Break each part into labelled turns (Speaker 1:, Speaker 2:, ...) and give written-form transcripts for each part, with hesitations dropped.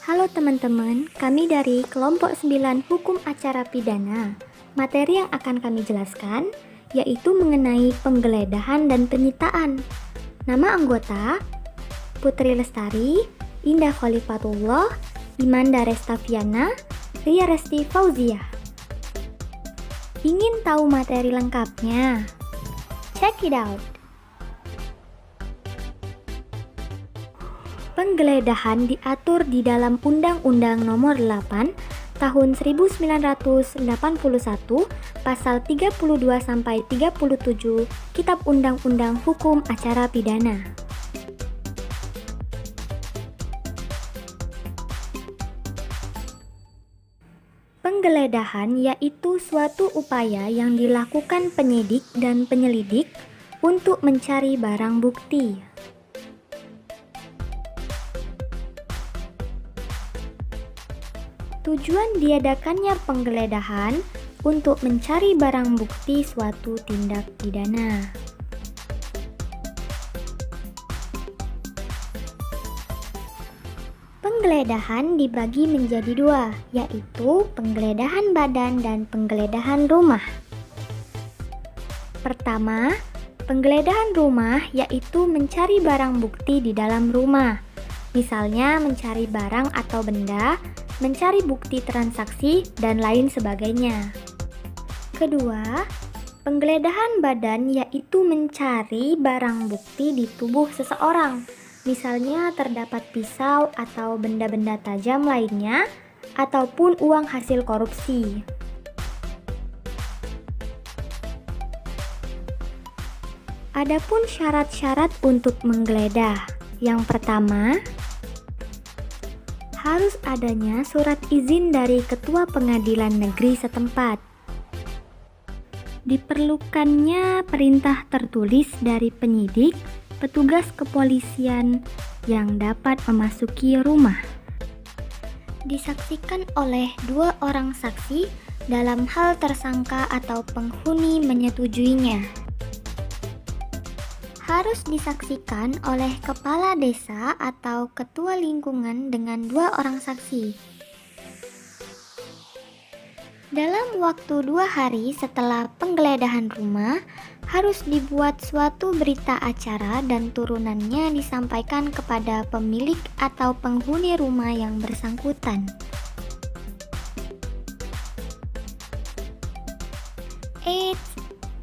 Speaker 1: Halo teman-teman, kami dari kelompok 9 Hukum Acara Pidana. Materi yang akan kami jelaskan yaitu mengenai penggeledahan dan penyitaan. Nama anggota: Putri Lestari, Indah Khalifatullah, Imanda Restaviana, Ria Resti Fauzia. Ingin tahu materi lengkapnya? Check it out! Penggeledahan diatur di dalam Undang-Undang Nomor 8 Tahun 1981 Pasal 32 sampai 37 Kitab Undang-Undang Hukum Acara Pidana. Penggeledahan yaitu suatu upaya yang dilakukan penyidik dan penyelidik untuk mencari barang bukti. Tujuan diadakannya penggeledahan untuk mencari barang bukti suatu tindak pidana. Penggeledahan dibagi menjadi dua, yaitu penggeledahan badan dan penggeledahan rumah. Pertama, penggeledahan rumah yaitu mencari barang bukti di dalam rumah. Misalnya mencari barang atau benda, mencari bukti transaksi, dan lain sebagainya. Kedua, penggeledahan badan yaitu mencari barang bukti di tubuh seseorang. Misalnya terdapat pisau atau benda-benda tajam lainnya, ataupun uang hasil korupsi. Adapun syarat-syarat untuk menggeledah. Yang pertama, harus adanya surat izin dari Ketua Pengadilan Negeri setempat. Diperlukannya perintah tertulis dari penyidik, petugas kepolisian yang dapat memasuki rumah. Disaksikan oleh 2 orang saksi dalam hal tersangka atau penghuni menyetujuinya. Harus disaksikan oleh kepala desa atau ketua lingkungan dengan 2 orang saksi. Dalam waktu 2 hari setelah penggeledahan rumah, harus dibuat suatu berita acara dan turunannya disampaikan kepada pemilik atau penghuni rumah yang bersangkutan.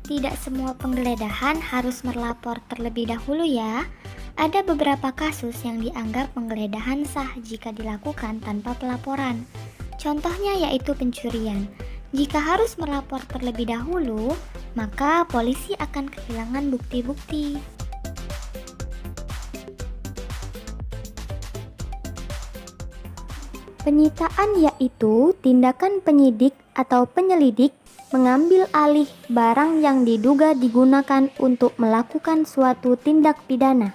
Speaker 1: Tidak semua penggeledahan harus melapor terlebih dahulu ya. Ada beberapa kasus yang dianggap penggeledahan sah jika dilakukan tanpa pelaporan. Contohnya yaitu pencurian. Jika harus melapor terlebih dahulu, maka polisi akan kehilangan bukti-bukti. Penyitaan yaitu tindakan penyidik atau penyelidik mengambil alih barang yang diduga digunakan untuk melakukan suatu tindak pidana.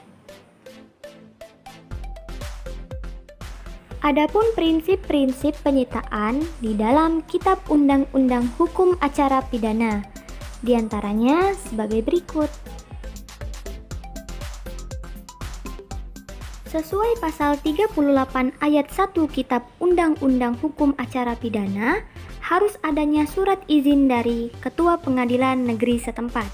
Speaker 1: Adapun prinsip-prinsip penyitaan di dalam Kitab Undang-Undang Hukum Acara Pidana, di antaranya sebagai berikut. Sesuai pasal 38 ayat 1 Kitab Undang-Undang Hukum Acara Pidana, harus adanya surat izin dari Ketua Pengadilan Negeri setempat.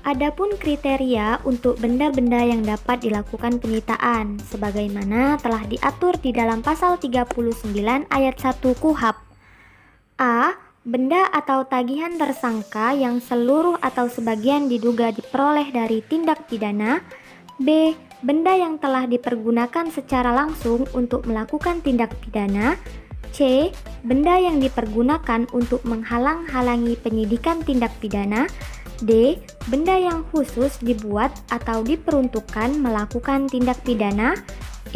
Speaker 1: Adapun kriteria untuk benda-benda yang dapat dilakukan penyitaan, sebagaimana telah diatur di dalam pasal 39 ayat 1 KUHP. A. Benda atau tagihan tersangka yang seluruh atau sebagian diduga diperoleh dari tindak pidana. B. Benda yang telah dipergunakan secara langsung untuk melakukan tindak pidana. C. Benda yang dipergunakan untuk menghalang-halangi penyidikan tindak pidana. D. Benda yang khusus dibuat atau diperuntukkan melakukan tindak pidana.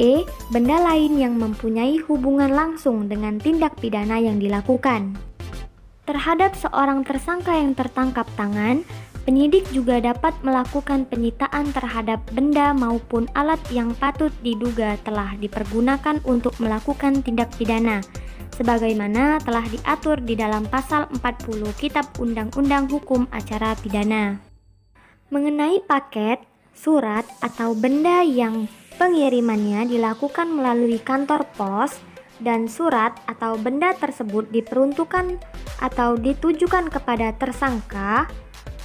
Speaker 1: E. Benda lain yang mempunyai hubungan langsung dengan tindak pidana yang dilakukan. Terhadap seorang tersangka yang tertangkap tangan, penyidik juga dapat melakukan penyitaan terhadap benda maupun alat yang patut diduga telah dipergunakan untuk melakukan tindak pidana, sebagaimana telah diatur di dalam pasal 40 Kitab Undang-Undang Hukum Acara Pidana. Mengenai paket, surat atau benda yang pengirimannya dilakukan melalui kantor pos, dan surat atau benda tersebut diperuntukkan atau ditujukan kepada tersangka.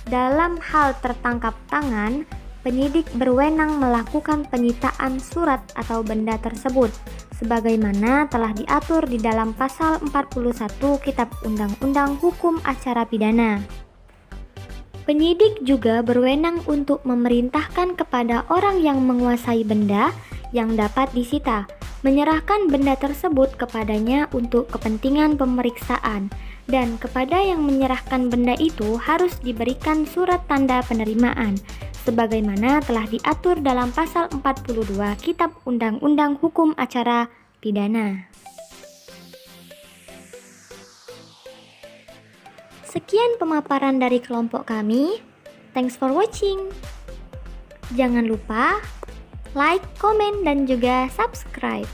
Speaker 1: Dalam hal tertangkap tangan, penyidik berwenang melakukan penyitaan surat atau benda tersebut sebagaimana telah diatur di dalam pasal 41 Kitab Undang-Undang Hukum Acara Pidana. Penyidik juga berwenang untuk memerintahkan kepada orang yang menguasai benda yang dapat disita, menyerahkan benda tersebut kepadanya untuk kepentingan pemeriksaan, dan kepada yang menyerahkan benda itu harus diberikan surat tanda penerimaan, sebagaimana telah diatur dalam pasal 42 Kitab Undang-Undang Hukum Acara Pidana. Sekian pemaparan dari kelompok kami. Thanks for watching. Jangan lupa like, komen, dan juga subscribe.